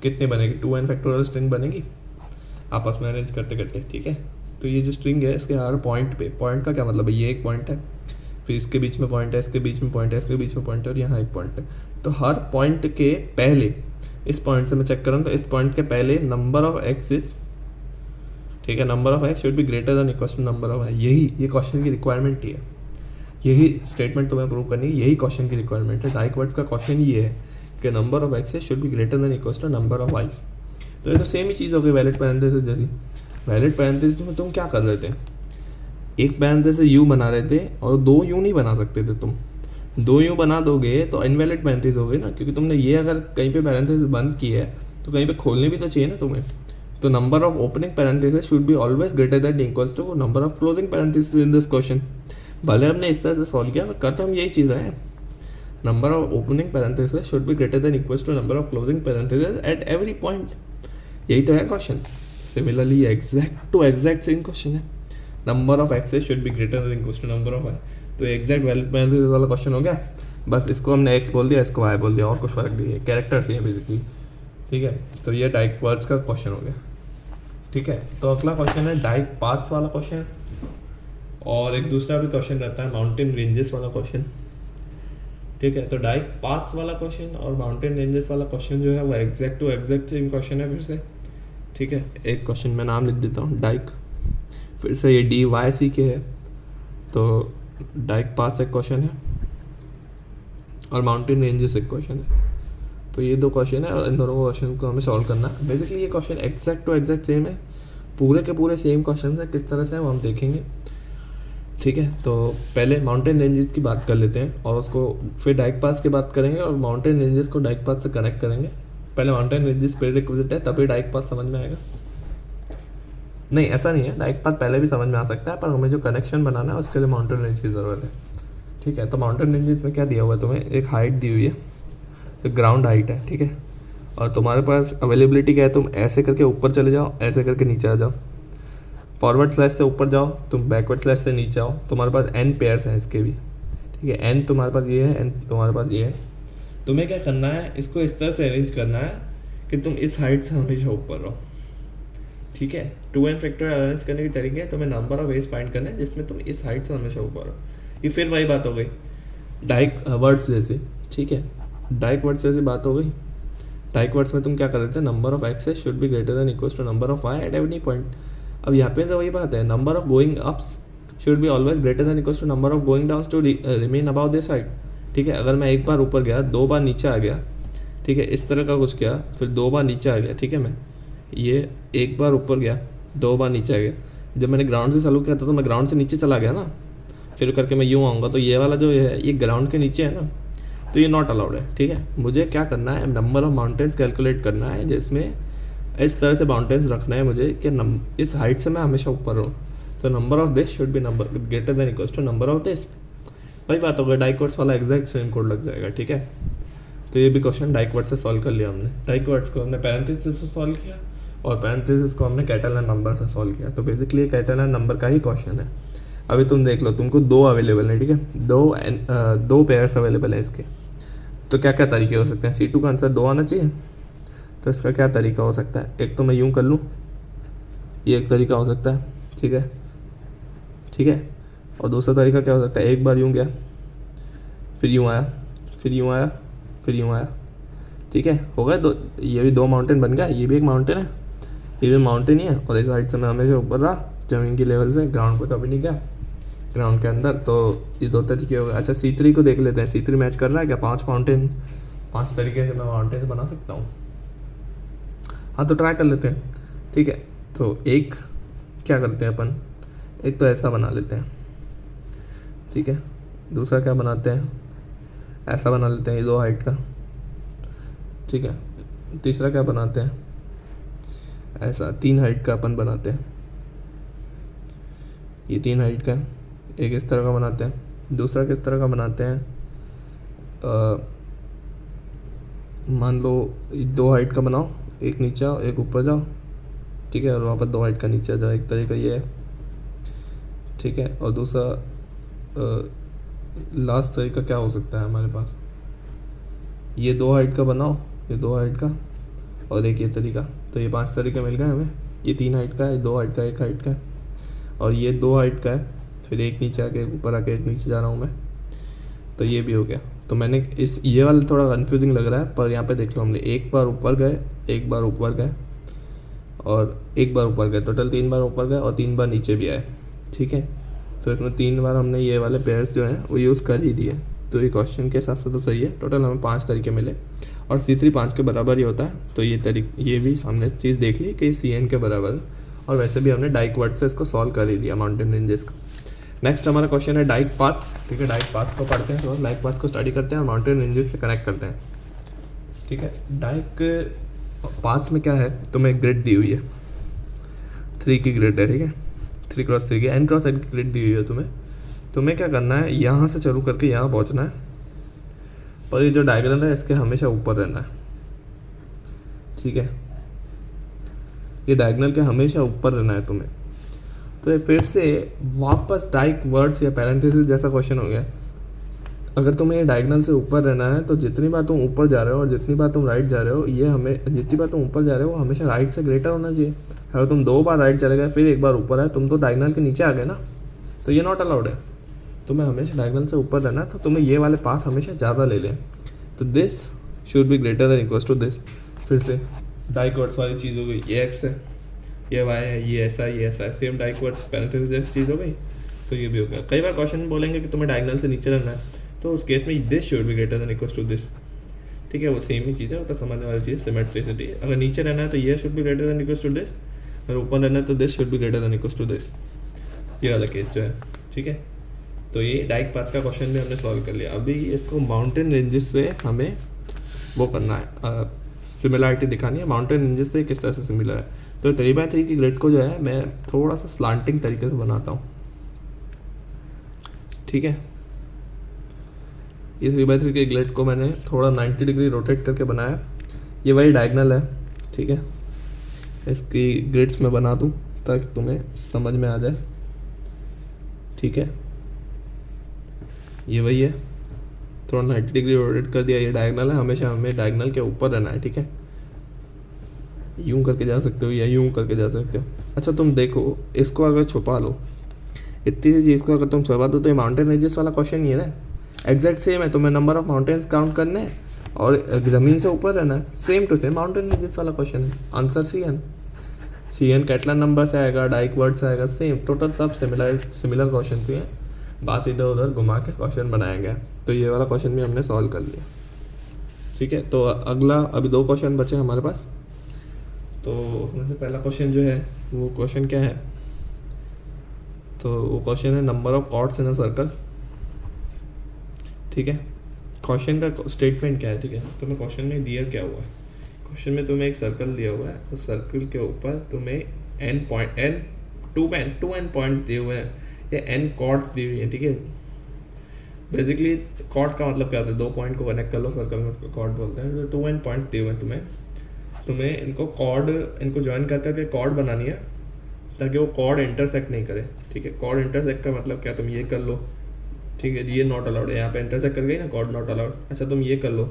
कितनी बनेगी, 2n फैक्टोरियल स्ट्रिंग बनेगी आपस में अरेंज करते करते, ठीक है। तो ये जो स्ट्रिंग है इसके हर पॉइंट पे, पॉइंट का क्या मतलब है, ये एक पॉइंट है, फिर इसके बीच में पॉइंट है, इसके बीच में पॉइंट है, इसके बीच में पॉइंट है और यहाँ एक पॉइंट है। तो हर पॉइंट के पहले, इस पॉइंट से मैं चेक कर रहा हूँ तो इस पॉइंट के पहले नंबर ऑफ एक्सिस, ठीक है, number of x should be greater than equal to number of, यही ये क्वेश्चन की रिक्वायरमेंट ही है, यही स्टेटमेंट तुम्हें प्रूव करनी है, यही क्वेश्चन की रिक्वायरमेंट है। डाइक वर्ड्स का क्वेश्चन ये है कि number of access should be greater than equal to number of y's. तो ये तो सेम ही चीज़ हो गई वैलिड पैरेंथेसिस जैसी। वैलिड पैरेंथेसिस में तुम क्या कर रहे थे, एक पैरेंथेसिस यू बना रहे थे और दो यू नहीं बना सकते थे तुम। दो यू बना दोगे तो इनवैलिड पैरेंथेसिस हो गई ना, क्योंकि तुमने ये अगर कहीं पे पैरेंथेसिस बंद की है तो कहीं पे खोलने भी तो चाहिए ना तुम्हें। तो number of opening parenthesis should be always greater than equals to number of closing parenthesis in this question. भले हमने इस तरह से सॉल्व किया कर तो हम यही चीज़ रहे हैं, number of opening parenthesis should be greater than equals to number of closing parenthesis at every point, यही तो है question. Similarly exact to exact same question है, number of access should be greater than equals to number of Y. तो exact valid parenthesis वाला question हो गया, बस इसको हमने एक्स बोल दिया, इसको वाई बोल दिया, और कुछ फर्क नहीं है, कैरेक्टर्स ही है बेसिकली, ठीक है। तो ये डाइक वर्ड्स का क्वेश्चन हो गया, ठीक है। तो अगला क्वेश्चन है डाइक पाथ्स वाला क्वेश्चन, और एक दूसरा भी क्वेश्चन रहता है माउंटेन रेंजेस वाला क्वेश्चन, ठीक है। तो डाइक पाथ्स वाला क्वेश्चन और माउंटेन रेंजेस वाला क्वेश्चन जो है वो exact to exact same question है फिर से, ठीक है। एक क्वेश्चन मैं नाम लिख देता हूँ डाइक, फिर से ये डी वाई सी के है, तो डाइक पाथ्स एक क्वेश्चन है और माउंटेन रेंजेस एक क्वेश्चन है। तो ये दो क्वेश्चन है और इन दोनों क्वेश्चन को हमें सॉल्व करना है। बेसिकली ये question exact to exact same है, पूरे के पूरे सेम क्वेश्चन है, किस तरह से है वो हम देखेंगे, ठीक है। तो पहले माउंटेन रेंजेस की बात कर लेते हैं और उसको फिर डाइक पाथ्स की बात करेंगे और माउंटेन रेंजेस को डाइक पाथ से कनेक्ट करेंगे। पहले माउंटेन रेंजेस प्रीरिक्विजिट है तभी डाइक पाथ समझ में आएगा, नहीं ऐसा नहीं है, डाइक पाथ पहले भी समझ में आ सकता है, पर हमें जो कनेक्शन बनाना है उसके लिए माउंटेन रेंज की ज़रूरत है, ठीक है। तो माउंटेन रेंजेस में क्या दिया हुआ है तुम्हें, एक हाइट दी हुई है, एक ग्राउंड हाइट है, ठीक है। और तुम्हारे पास अवेलेबिलिटी क्या है, तुम ऐसे करके ऊपर चले जाओ, ऐसे करके नीचे आ जाओ, फॉरवर्ड स्लैश से ऊपर जाओ, तुम बैकवर्ड स्लैश से नीचे आओ, तुम्हारे पास एन पेयर्स हैं इसके भी, ठीक है। एन तुम्हारे पास ये है, एन तुम्हारे पास ये है। तुम्हें क्या करना है, इसको इस तरह से अरेंज करना है कि तुम इस हाइट से हमेशा ऊपर रहो, ठीक है। 2n फैक्टोरियल अरेंज करने के तरीके तुम्हें नंबर ऑफ वेज फाइंड करना है जिसमें तुम इस हाइट से हमेशा ऊपर रहो। ये फिर वही बात हो गई डाइक वर्ड्स जैसे, ठीक है। डाइक वर्ड्स जैसी बात हो गई। डाइक वर्ड्स में तुम क्या कर रहे थे, number of access should be greater than equals to number of y's at every point. अब यहाँ पे तो वही बात है, number of going ups should be always greater than equals to number of going down to remain about this height, ठीक है। अगर मैं एक बार ऊपर गया, दो बार नीचे आ गया, ठीक है, इस तरह का कुछ किया, फिर दो बार नीचे आ गया, ठीक है। मैं ये एक बार ऊपर गया, दो बार नीचे आ गया, जब मैंने ग्राउंड से चालू किया था तो मैं ग्राउंड से नीचे चला गया ना, फिर करके मैं यूँ आऊँगा, तो ये वाला जो है ये ग्राउंड के नीचे है ना, तो ये नॉट अलाउड है, ठीक है। मुझे क्या करना है, नंबर ऑफ माउंटेन्स कैलकुलेट करना है जिसमें इस तरह से माउंटेन्स रखना है मुझे कि इस हाइट से मैं हमेशा ऊपर रहूँ। तो number of this should be number greater than equals to number of this, वही बात होगा, डाइक वर्ड्स वाला एग्जैक्ट सेम कोड लग जाएगा, ठीक है। तो ये भी क्वेश्चन डाइक वर्ड से सॉल्व कर लिया हमने। डाइक वर्ड्स को हमने पैरेंथेसिस से सॉल्व किया और पैरेंथेसिस को हमने कैटेलन नंबर से सॉल्व किया। तो बेसिकली ये कैटेलन नंबर का ही क्वेश्चन है। अभी तुम देख लो, तुमको दो अवेलेबल है, ठीक है, दो पेयर्स अवेलेबल है इसके। तो क्या क्या तरीके हो सकते हैं? C2 का आंसर 2 आना चाहिए। तो इसका क्या तरीका हो सकता है? एक तो मैं यूँ कर लूँ, ये एक तरीका हो सकता है, ठीक है, ठीक है। और दूसरा तरीका क्या हो सकता है? एक बार यूँ गया, फिर यूँ आया, फिर यूँ आया, फिर यूँ आया, ठीक है, हो गए दो। ये भी 2 माउंटेन बन गया, ये भी एक माउंटेन है, ये भी माउंटेन ही है। और इस साइड से मैं हमेशा ऊपर रहा ज़मीन की लेवल से, ग्राउंड पर कभी नहीं गया, ग्राउंड के अंदर। तो ये 2 तरीके हो गए। अच्छा C3 को देख लेते हैं, C3 मैच कर रहा है क्या? 5 माउंटेन, 5 तरीके से मैं माउंटेन्स बना सकता हूँ। हाँ तो ट्राई कर लेते हैं, ठीक है। तो एक क्या करते हैं अपन, एक तो ऐसा बना लेते हैं, ठीक है। दूसरा क्या बनाते हैं? ऐसा बना लेते हैं, ये 2 हाइट का, ठीक है। तीसरा क्या बनाते हैं? ऐसा 3 हाइट का अपन बनाते हैं, ये 3 हाइट का। एक इस तरह का बनाते हैं, दूसरा किस तरह का बनाते हैं? मान लो 2 हाइट का बनाओ, एक नीचे आओ, एक ऊपर जाओ, ठीक है, और वहाँ पर 2 हाइट का नीचे आ जाओ। एक तरीका ये है, ठीक है। और दूसरा लास्ट तरीका क्या हो सकता है हमारे पास? ये 2 हाइट का बनाओ, ये 2 हाइट का, और एक ये तरीका। तो ये 5 तरीके मिल गए हमें। ये 3 हाइट का है, 2 हाइट का, 1 हाइट का है, और ये 2 हाइट का है, फिर एक नीचे आके एक ऊपर आके एक नीचे जा रहा हूँ मैं। तो ये भी हो गया। तो मैंने इस ये वाला थोड़ा कन्फ्यूजिंग लग रहा है, पर यहाँ पे देख लो, हमने एक बार ऊपर गए, एक बार ऊपर गए, और एक बार ऊपर गए, टोटल 3 बार ऊपर गए और 3 बार नीचे भी आए, ठीक है। तो इसमें 3 बार हमने ये वाले पेयर्स जो हैं वो यूज़ कर ही दिए। तो ये क्वेश्चन के हिसाब से तो सही है। टोटल हमें 5 तरीके मिले और C3 5 के बराबर ही होता है। तो ये भी हमने चीज़ देख ली कि CN के बराबर है। और वैसे भी हमने डाइक वर्ड से इसको सॉल्व कर ही दिया, माउंटेन रेंजेस का। नेक्स्ट हमारा क्वेश्चन है डाइक पाथ्स, ठीक है। डाइक पाथ्स को पढ़ते हैं, तो डाइक पाथ्स को स्टडी करते हैं और माउंटेन रेंजेस से कनेक्ट करते हैं, ठीक है। डाइक पाथ्स में क्या है, तुम्हें एक ग्रिड दी हुई है, 3 की ग्रिड है, ठीक है, 3x3 की, n×n की ग्रिड दी हुई है तुम्हें क्या करना है, यहाँ से चालू करके यहाँ पहुँचना है। पर ये जो डायग्राम है इसके हमेशा ऊपर रहना है, ठीक है। ये डायगोनल के हमेशा ऊपर रहना है तुम्हें। तो ये फिर से वापस डाइक वर्ड्स या पैरेंथेसिस जैसा क्वेश्चन हो गया। अगर तुम्हें ये डायगोनल से ऊपर रहना है तो जितनी बार तुम ऊपर जा रहे हो और जितनी बार तुम राइट जा रहे हो, ये हमें जितनी बार तुम ऊपर जा रहे हो वो हमेशा राइट से ग्रेटर होना चाहिए। अगर तुम 2 बार राइट चले गए फिर एक बार ऊपर आए, तुम तो डायगोनल के नीचे आ गए ना, तो ये नॉट अलाउड है। तुम्हें हमेशा डायगोनल से ऊपर रहना है, तो तुम्हें ये वाले पाथ हमेशा ज़्यादा ले लें। तो this should be greater than equals to this. फिर से डाइक वर्ड्स वाली चीज़ हो गई, ये एक्स है, ये वाई है, ये ऐसा है, सेम डाइक वर्ड्स पैरेंथेसिस जैसी चीज़ हो गई। तो ये भी हो गया। कई बार क्वेश्चन बोलेंगे कि तुम्हें डायगोनल से नीचे रहना है, तो उस केस में this should be greater than equals to this, ठीक है। वो सेम ही चीज़ है, वो तो समझने वाली चीज़, सिमेट्रिसिटी। अगर नीचे रहना है तो ये should be greater than equals to this, अगर ऊपर रहना है तो this should be greater than equals to this, ये वाला केस जो है, ठीक है। तो ये डाइक पाथ्स का क्वेश्चन भी हमने सॉल्व कर लिया। अभी इसको माउंटेन रेंजेस से हमें वो करना है, सिमिलरिटी दिखानी है, माउंटेन रेंजेस से किस तरह से सिमिलर है। तो 3x3 की ग्रिड को जो है मैं थोड़ा सा स्लांटिंग तरीके से बनाता हूँ, ठीक है। ये 3x3 की ग्रिड को मैंने थोड़ा 90 डिग्री रोटेट करके बनाया। ये वही डायगोनल है, ठीक है। इसकी ग्रिड्स में बना दूँ ताकि तुम्हें समझ में आ जाए, ठीक है। ये वही है, थोड़ा 90 डिग्री रोटेट कर दिया। ये डायगोनल है, हमेशा हमें डायगोनल के ऊपर रहना है, ठीक है। यूं करके जा सकते हो या यूं करके जा सकते हो। अच्छा तुम देखो, इसको अगर छुपा लो, इतनी सी चीज़ को अगर तुम छुपा दो तो ये माउंटेन रेंजेस वाला क्वेश्चन ही है ना, एग्जैक्ट सेम है। तुम्हें नंबर ऑफ माउंटेन्स काउंट करने हैं और ज़मीन से ऊपर रहना है, same to same mountain ranges वाला क्वेश्चन है। आंसर CN कैटलन नंबर से आएगा, डाइक वर्ड से आएगा, सेम टोटल सब सिमिलर क्वेश्चन ही हैं। बात इधर उधर घुमा के क्वेश्चन बनाया गया। तो ये वाला क्वेश्चन भी हमने सॉल्व कर लिया, ठीक है। तो अगला अभी 2 क्वेश्चन बचे हमारे पास। तो उसमें से पहला क्वेश्चन जो है वो क्वेश्चन क्या है, तो वो क्वेश्चन है number of chords in a circle, ठीक है। क्वेश्चन का स्टेटमेंट क्या है, ठीक है। तुम्हें क्वेश्चन में दिया क्या हुआ है, क्वेश्चन में तुम्हें एक सर्कल दिया हुआ है, उस सर्कल के ऊपर तुम्हें टू एन पॉइंट्स दिए हुए हैं या n कॉर्ड्स दी हुई है, ठीक है। बेसिकली कॉर्ड का मतलब क्या होता है, 2 पॉइंट को कनेक्ट कर लो सर्कल में, उसको कॉर्ड बोलते हैं। तो 2 n पॉइंट्स दिए हुए हैं तुम्हें, तुम्हें इनको ज्वाइन कर करके कॉर्ड बनानी है ताकि वो कॉर्ड इंटरसेक्ट नहीं करे। ठीक है, कॉर्ड इंटरसेक्ट का मतलब क्या, तुम ये कर लो। ठीक है, ये नॉट अलाउड है, यहाँ पे इंटरसेक्ट कर गई ना, कॉर्ड नॉट अलाउड। अच्छा तुम ये कर लो,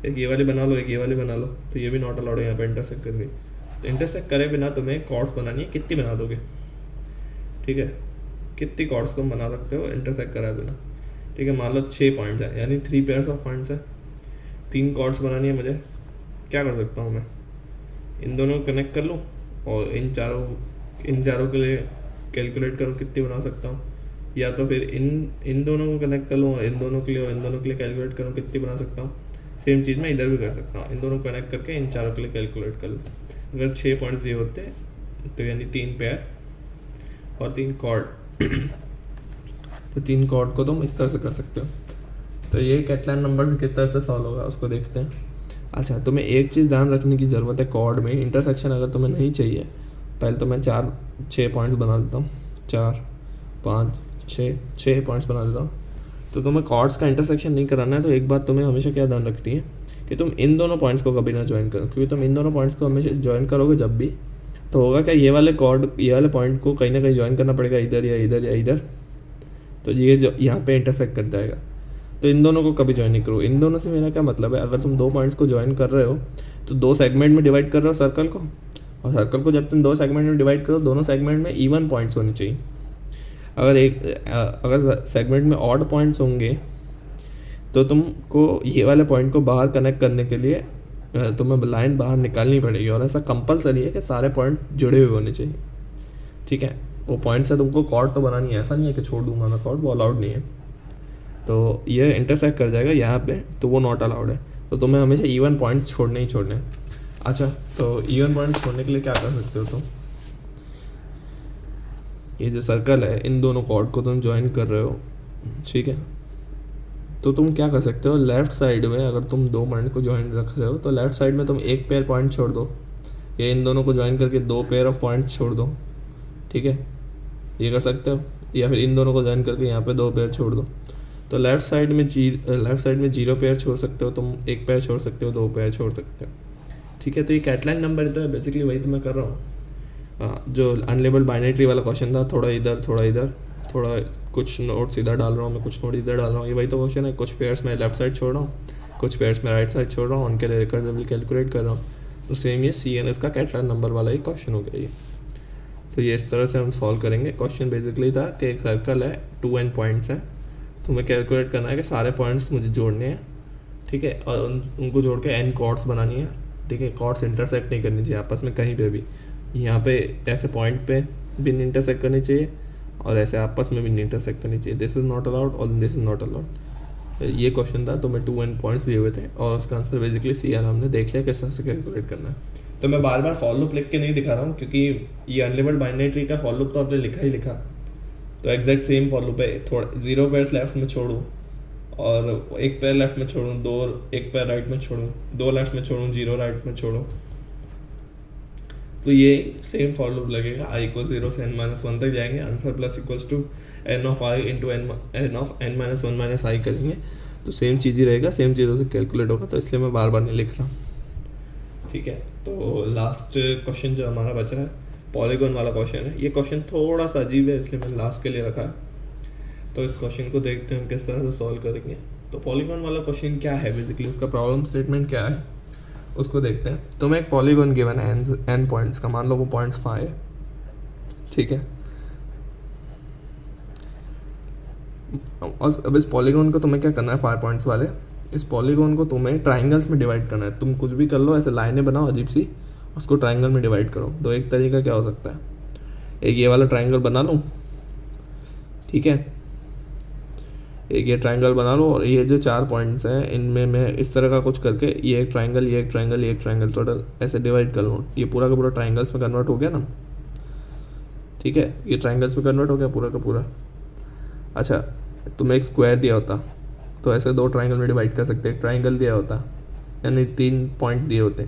एक ये वाली बना लो, एक ये वाली बना लो, तो ये भी नॉट अलाउड है, यहाँ पे इंटरसेक्ट कर गई। तो इंटरसेक्ट करे बिना तुम्हें कॉर्ड्स बनानी है, कितनी बना दोगे? ठीक है, कितनी कॉर्ड्स तुम बना सकते हो इंटरसेक्ट कराए बिना? ठीक है, मान लो 6 पॉइंट्स है, यानी 3 पेयर्स ऑफ पॉइंट्स है, 3 कॉर्ड्स बनानी है मुझे। क्या कर सकता हूँ मैं, इन दोनों को कनेक्ट कर लूँ और इन चारों के लिए कैलकुलेट करूँ कितनी बना सकता हूँ, या तो फिर इन दोनों को कनेक्ट कर लूँ, इन दोनों के लिए और इन दोनों के लिए कैलकुलेट करूँ कितनी बना सकता हूँ। सेम चीज़ मैं इधर भी कर सकता हूँ, इन दोनों को कनेक्ट करके इन चारों के लिए कैलकुलेट कर लूँ। अगर 6 पॉइंट्स दिए होते तो यानी 3 पेयर और 3 कॉर्ड तो 3 कॉर्ड को तुम इस तरह से कर सकते हो। तो ये कैटलाइन नंबर किस तरह से सॉल्व होगा उसको देखते हैं। अच्छा, तुम्हें एक चीज़ ध्यान रखने की ज़रूरत है, कॉर्ड में इंटरसेक्शन अगर तुम्हें नहीं चाहिए, पहले तो मैं 6 पॉइंट्स बना देता हूँ, 4 5 6 पॉइंट्स बना देता हूँ। तो तुम्हें कॉर्ड्स का इंटरसेक्शन नहीं कराना है, तो एक बात तुम्हें हमेशा क्या ध्यान रखनी है कि तुम इन दोनों पॉइंट्स को कभी ना ज्वाइन करो, क्योंकि तुम इन दोनों पॉइंट्स को हमेशा ज्वाइन करोगे जब भी, तो होगा क्या, ये वाले पॉइंट को कहीं ना कहीं ज्वाइन करना पड़ेगा, इधर या इधर या इधर, तो ये जो यहाँ पे इंटरसेक्ट कर जाएगा। तो इन दोनों को कभी ज्वाइन नहीं करो। इन दोनों से मेरा क्या मतलब है, अगर तुम 2 पॉइंट्स को ज्वाइन कर रहे हो तो 2 सेगमेंट में डिवाइड कर रहे हो सर्कल को, और सर्कल को जब तुम 2 सेगमेंट में डिवाइड करो, दोनों सेगमेंट में इवन पॉइंट्स होने चाहिए। अगर सेगमेंट में ऑड पॉइंट्स होंगे तो तुमको ये वाले पॉइंट को बाहर कनेक्ट करने के लिए तुम्हें लाइन बाहर निकालनी पड़ेगी, और ऐसा कंपलसरी है कि सारे पॉइंट जुड़े हुए होने चाहिए। ठीक है, वो पॉइंट से तुमको कॉर्ड तो बनानी है, ऐसा नहीं है कि छोड़ दूंगा मैं कॉर्ड, वो अलाउड नहीं है। तो ये इंटरसेक्ट कर जाएगा यहाँ पे, तो वो नॉट अलाउड है। तो तुम्हें हमेशा इवन पॉइंट्स छोड़ने ही छोड़ने हैं। अच्छा, तो इवन पॉइंट्स छोड़ने के लिए क्या कर सकते हो तुम, ये जो सर्कल है इन दोनों कॉर्ड को तुम ज्वाइन कर रहे हो, ठीक है, तो तुम क्या कर सकते हो, लेफ्ट साइड में अगर तुम 2 पॉइंट को ज्वाइन रख रहे हो तो लेफ्ट साइड में तुम 1 पेयर पॉइंट छोड़ दो, या इन दोनों को ज्वाइन करके 2 पेयर ऑफ पॉइंट छोड़ दो। ठीक है, ये कर सकते हो, या फिर इन दोनों को ज्वाइन करके यहाँ पे 2 पेयर छोड़ दो। तो लेफ्ट साइड में 0 पेयर छोड़ सकते हो तुम, 1 पेयर छोड़ सकते हो, 2 पेयर छोड़ सकते हो। ठीक है, तो ये कैटलाइन नंबर तो है, बेसिकली वही तो मैं कर रहा हूँ। जो अनलेबल्ड बाइनरी ट्री वाला क्वेश्चन था, थोड़ा इधर थोड़ा इधर, थोड़ा कुछ नोट्स इधर डाल रहा हूँ मैं, कुछ नोट इधर डाल रहा हूँ, ये वही तो क्वेश्चन है। कुछ पेयर्स में लेफ्ट साइड छोड़ रहा हूँ, कुछ पेयर्स में राइट साइड छोड़ रहा हूँ, उनके लिए रिकर्सिवली कैलकुलेट कर रहा हूँ। तो सेम ये CNS का कैटलाइन नंबर वाला ही क्वेश्चन हो गया ये। तो ये इस तरह से हम सॉल्व करेंगे। क्वेश्चन बेसिकली था कि एक सर्कल है, 2n पॉइंट्स हैं, तुम्हें कैलकुलेट करना है कि सारे पॉइंट्स मुझे जोड़ने हैं। ठीक है, और उनको जोड़ के n कॉर्ड्स बनानी है। ठीक है, कॉर्ड्स इंटरसेक्ट नहीं करनी चाहिए आपस में कहीं पे भी, यहाँ पे ऐसे पॉइंट पे भी नहीं इंटरसेक्ट करनी चाहिए, और ऐसे आपस में भी नहीं इंटरसेक्ट करनी चाहिए। दिस इज़ नॉट अलाउड और दिस इज़ नॉट अलाउड। ये क्वेश्चन था, तो मैं 2n पॉइंट्स दिए हुए थे, और उसका आंसर बेसिकली CR हमने देख लिया किस तरह से कैलकुलेट करना है। तो मैं बार बार फॉर लूप लिख के नहीं दिखा रहा हूँ, क्योंकि ये अनलेबल्ड बाइनरी ट्री का फॉर लूप तो आपने लिखा ही लिखा, तो एग्जैक्ट सेम फॉर लूप है। थोड़ा 0 पेयर्स लेफ्ट में छोड़ूँ और 1 पेयर लेफ्ट में छोड़ूँ, 1 पेयर राइट में छोड़ूँ, 2 लेफ्ट में छोड़ूँ, 0 राइट में छोड़ूँ, तो ये सेम फॉर लूप लगेगा। I को 0 से n-1 तक जाएंगे, answer plus equals to n of i into n of n-1 minus i करेंगे, तो सेम चीज़ ही रहेगा, सेम चीज़ों से कैलकुलेट होगा। तो इसलिए मैं बार बार नहीं लिख रहा। ठीक है, तो लास्ट क्वेश्चन जो हमारा बचा है पॉलीगॉन वाला क्वेश्चन है। ये क्वेश्चन थोड़ा सा अजीब है, इसलिए मैंने लास्ट के लिए रखा है। तो इस क्वेश्चन को देखते हैं हम किस तरह से सॉल्व करेंगे। तो पॉलीगॉन वाला क्वेश्चन क्या है, बेसिकली उसका प्रॉब्लम स्टेटमेंट क्या है उसको देखते हैं। तो मैं एक पॉलीगॉन गिवन है n पॉइंट्स का, मान लो वो पॉइंट्स 5 है। ठीक है, और अब इस पॉलीगॉन को तुम्हें क्या करना है, 5 पॉइंट्स वाले इस पॉलीगॉन को तुम्हें ट्राइंगल्स में डिवाइड करना है। तुम कुछ भी कर लो, ऐसे लाइनें बनाओ अजीब सी, उसको ट्राइंगल में डिवाइड करो। तो एक तरीका क्या हो सकता है, एक ये वाला ट्राइंगल बना लूँ, ठीक है, एक ये ट्राइंगल बना लो, और ये जो 4 पॉइंट्स हैं इनमें मैं इस तरह का कुछ करके ये एक ट्राइंगल, ये एक ट्राइंगल, ये एक ट्राइंगल, टोटल ऐसे डिवाइड कर लूँ। ये पूरा का पूरा ट्राइंगल्स में कन्वर्ट हो गया ना। ठीक है, ये ट्राइंगल्स में कन्वर्ट हो गया पूरा का पूरा। अच्छा, तुम्हें एक स्क्वायर दिया होता तो ऐसे 2 ट्राइंगल में डिवाइड कर सकते। एक ट्राइंगल दिया होता यानी 3 पॉइंट दिए होते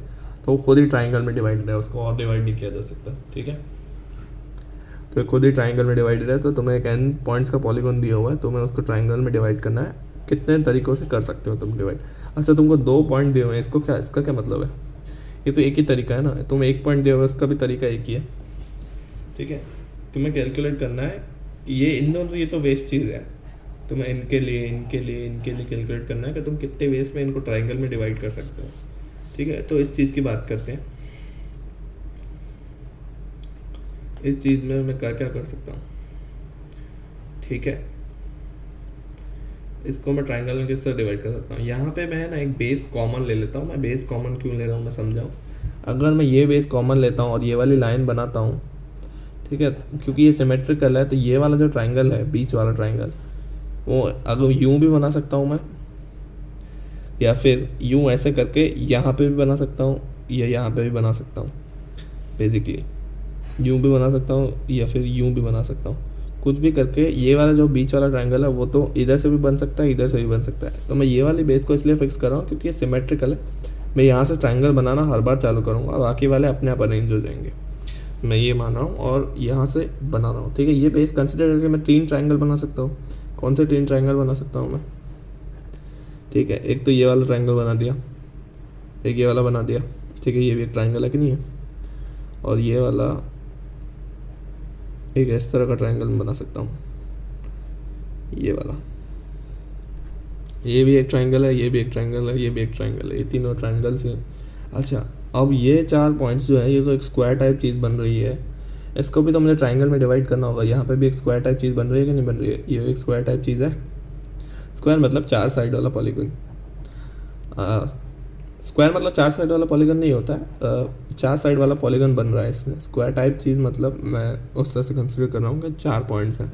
तो वो खुद ही ट्राइंगल में डिवाइडेड है, उसको और डिवाइड नहीं किया जा सकता। ठीक है, तो खुद ही ट्राइंगल में डिवाइडेड है। तो तुम्हें एक n पॉइंट्स का पॉलीगॉन दिया हुआ है, तुम्हें उसको ट्राइंगल में डिवाइड करना है। कितने तरीक़ों से कर सकते हो तुम डिवाइड। अच्छा, तुमको 2 पॉइंट दिए हुए हैं, इसका क्या मतलब है, ये तो एक ही तरीका है ना, तुम 1 पॉइंट दिया होगा, उसका भी तरीका एक ही है। ठीक है, तुम्हें कैलकुलेट करना है कि ये इन दोनों, ये तो वेस्ट चीज़ है, तुम्हें इनके लिए कैलकुलेट करना है कि तुम कितने वेज में इनको ट्राइंगल में डिवाइड कर सकते हो। ठीक है, तो इस चीज़ की बात करते हैं। इस चीज़ में मैं क्या क्या कर सकता हूँ। ठीक है, इसको मैं ट्राइंगल में किस तरह डिवाइड कर सकता हूँ। यहाँ पे मैं ना एक बेस कॉमन ले लेता हूँ। मैं बेस कॉमन क्यों ले रहा हूँ मैं समझाऊँ। अगर मैं ये बेस कॉमन लेता हूँ और ये वाली लाइन बनाता हूँ, ठीक है, क्योंकि ये सिमेट्रिकल है, तो ये वाला जो ट्राइंगल है, बीच वाला ट्राइंगल, वो अगर यूं भी बना सकता हूँ मैं, या फिर यूं ऐसे करके यहाँ पे भी बना सकता हूँ, या यहाँ पे भी बना सकता हूँ। बेसिकली यूं भी बना सकता हूँ या फिर यूं भी बना सकता हूँ, कुछ भी करके। ये वाला जो बीच वाला ट्राइंगल है वो तो इधर से भी बन सकता है, इधर से भी बन सकता है। तो मैं ये वाली बेस को इसलिए फिक्स कर रहा हूँ क्योंकि ये सिमेट्रिकल है। मैं यहाँ से ट्राइंगल बनाना हर बार चालू करूँगा, बाकी वाले अपने आप अरेंज हो जाएंगे, मैं ये मान रहा हूँ, और यहाँ से बना रहा हूँ। ठीक है, ये बेस कंसिडर करके मैं 3 ट्राइंगल बना सकता हूँ। कौन से 3 ट्राइंगल बना सकता हूँ मैं। ठीक है, एक तो ये वाला ट्राइंगल बना दिया, एक ये वाला बना दिया। ठीक है, ये भी एक ट्राइंगल है कि नहीं है, और ये वाला एक इस तरह का ट्राइंगल बना सकता हूँ। ये वाला, ये भी एक ट्राइंगल है, ये भी एक ट्राइंगल है, ये भी एक ट्राइंगल है, ये तीनों ट्राइंगल्स हैं। अच्छा, अब ये 4 पॉइंट्स जो है, ये तो एक स्क्वायर टाइप चीज़ बन रही है, इसको भी तो मुझे ट्राइंगल में डिवाइड करना होगा। यहाँ पे भी एक स्क्वायर टाइप चीज़ बन रही है कि नहीं बन रही है। ये एक स्क्वायर टाइप चीज़ है। स्क्वायर मतलब 4 साइड वाला पॉलीगन। स्क्वायर मतलब 4 साइड वाला पॉलीगन नहीं होता है, 4 साइड वाला पॉलीगन बन रहा है इसमें। स्क्वायर टाइप चीज़ मतलब मैं उस तरह से कंसिडर कर रहा हूँ कि 4 पॉइंट्स हैं,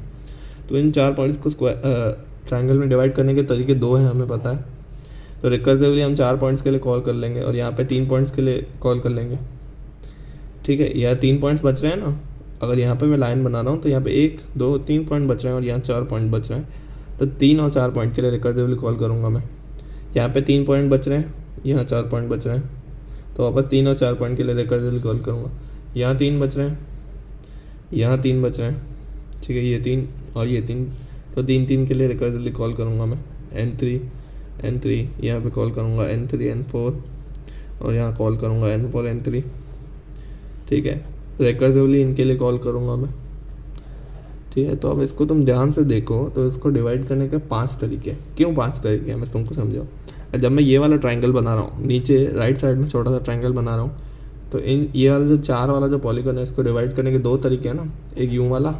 तो इन 4 पॉइंट्स को स्क्वायर ट्राइंगल में डिवाइड करने के तरीके 2 हैं, हमें पता है। तो रिकर्सिवली हम 4 पॉइंट्स के लिए कॉल कर लेंगे, और यहाँ पे 3 पॉइंट्स के लिए कॉल कर लेंगे। ठीक है, यहाँ 3 पॉइंट्स बच रहे हैं ना। अगर यहाँ पे मैं लाइन बना रहा हूँ तो यहाँ पे 1 2 3 पॉइंट बच रहे हैं, और यहाँ 4 पॉइंट बच रहे हैं, तो 3 और 4 पॉइंट के लिए रिकर्सिवली कॉल करूँगा मैं। यहाँ पे 3 पॉइंट बच रहे हैं, यहाँ 4 पॉइंट बच रहे हैं, तो वापस 3 और 4 पॉइंट के लिए रिकर्सिवली कॉल करूँगा। यहाँ 3 बच रहे हैं, यहाँ 3 बच रहे हैं। ठीक है, ये 3 और ये 3, तो 3 के लिए रिकर्सिवली कॉल करूँगा मैं। n3 यहाँ पे कॉल करूँगा n3 n4, और यहाँ कॉल करूँगा n4 n3। ठीक है, रिकर्सिवली इनके लिए कॉल करूँगा मैं। ठीक है, तो अब इसको तुम ध्यान से देखो, तो इसको डिवाइड करने के 5 तरीके। क्यों 5 तरीके हैं मैं तुमको समझाऊँ। जब मैं ये वाला ट्राइंगल बना रहा हूँ, नीचे राइट साइड में छोटा सा ट्राइंगल बना रहा हूँ, तो इन ये वाला जो 4 वाला जो पॉलीगन है, इसको डिवाइड करने के 2 तरीके हैं ना, एक यूं वाला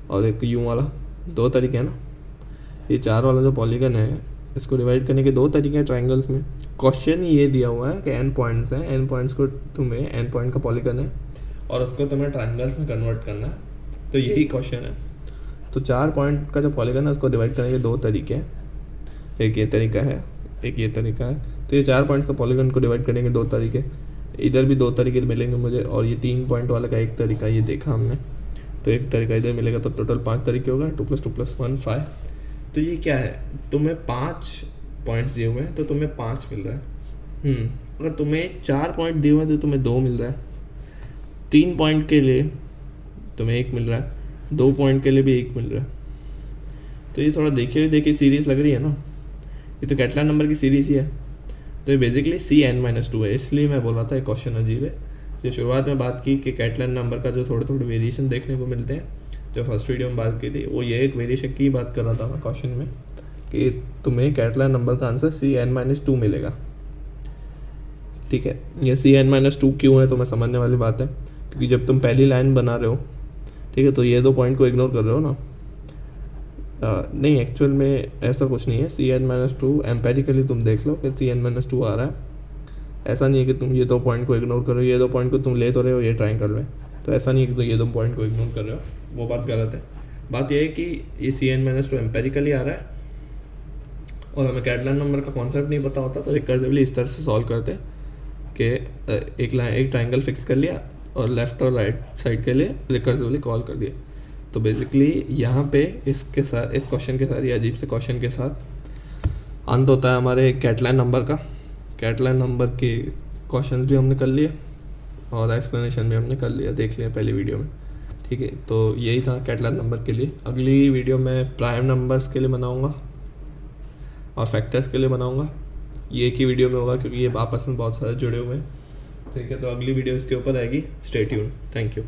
और एक यूं वाला, 2 तरीके हैं ना। ये 4 वाला जो पॉलीगन है, इसको डिवाइड करने के 2 तरीके हैं ट्राइंगल्स में। क्वेश्चन ये दिया हुआ है कि n पॉइंट्स हैं, n पॉइंट्स को तुम्हें n पॉइंट का पॉलीगन है और उसको तुम्हें ट्राइंगल्स में कन्वर्ट करना है, तो यही क्वेश्चन है। तो 4 पॉइंट का जो पॉलीगन है उसको डिवाइड करने के 2 तरीके हैं, एक ये तरीका है, एक ये तरीका है। तो ये 4 पॉइंट्स का पॉलीगन को डिवाइड करने के 2 तरीके, इधर भी 2 तरीके मिलेंगे मुझे, और ये 3 पॉइंट वाला का एक तरीका, ये देखा हमने, तो एक तरीका इधर मिलेगा, तो टोटल 5 तरीके हो गए। 2 + 2 + 1 5। तो ये क्या है, तुम्हें 5 पॉइंट्स दिए हुए हैं तो तुम्हें 5 मिल रहा है। अगर तुम्हें 4 पॉइंट दिए हुए हैं तो तुम्हें 2 मिल रहा है, 3 पॉइंट के लिए तुम्हें 1 मिल रहा है, 2 पॉइंट के लिए भी 1 मिल रहा है। तो ये थोड़ा देखिए सीरीज लग रही है ना, ये तो कैटलान नंबर की सीरीज ही है। तो ये बेसिकली Cn-2 है, इसलिए मैं बोल रहा था ये क्वेश्चन अजीब है। जो शुरुआत में बात की कि कैटलान नंबर का जो थोड़े थोड़े वेरिएशन देखने को मिलते हैं, जो फर्स्ट वीडियो में बात की थी, वो ये एक वेरिएशन की बात कर रहा था मैं क्वेश्चन में, कि तुम्हें कैटलान नंबर का आंसर Cn-2 मिलेगा। ठीक है, ये Cn-2 क्यों है तो मैं समझने वाली बात है, क्योंकि जब तुम पहली लाइन बना रहे हो, ठीक है, तो ये 2 पॉइंट को इग्नोर कर रहे हो ना। नहीं, एक्चुअल में ऐसा कुछ नहीं है। Cn-2 एम्पेरिकली तुम देख लो कि Cn-2 आ रहा है, ऐसा नहीं है कि तुम ये 2 पॉइंट को इग्नोर कर रहे हो। ये 2 पॉइंट को तुम ले तो रहे हो ये ट्राइंगल में, तो ऐसा नहीं है कि तुम ये 2 पॉइंट को इग्नोर कर रहे हो, वो बात गलत है। बात यह है कि ये Cn-2 एम्पेरिकली आ रहा है, और हमें कैटलान नंबर का कॉन्सेप्ट नहीं पता होता, तो रिकर्सिवली इस तरह से सॉल्व करते कि एक ट्राइंगल फिक्स कर लिया और लेफ्ट और राइट साइड के लिए रिकर्सिवली कॉल कर दिया। तो बेसिकली यहाँ पे इसके साथ, इस क्वेश्चन के साथ, ये अजीब से क्वेश्चन के साथ अंत होता है हमारे कैटलान नंबर का। कैटलान नंबर के क्वेश्चंस भी हमने कर लिए और एक्सप्लेनेशन भी हमने कर लिया, देख लिया पहली वीडियो में। ठीक है, तो यही था कैटलान नंबर के लिए। अगली वीडियो में प्राइम नंबर्स के लिए बनाऊँगा और फैक्टर्स के लिए बनाऊँगा। ये एक ही वीडियो में होगा क्योंकि ये आपस में बहुत सारे जुड़े हुए हैं। ठीक है, तो अगली वीडियो इसके ऊपर आएगी, स्टे ट्यून, थैंक यू।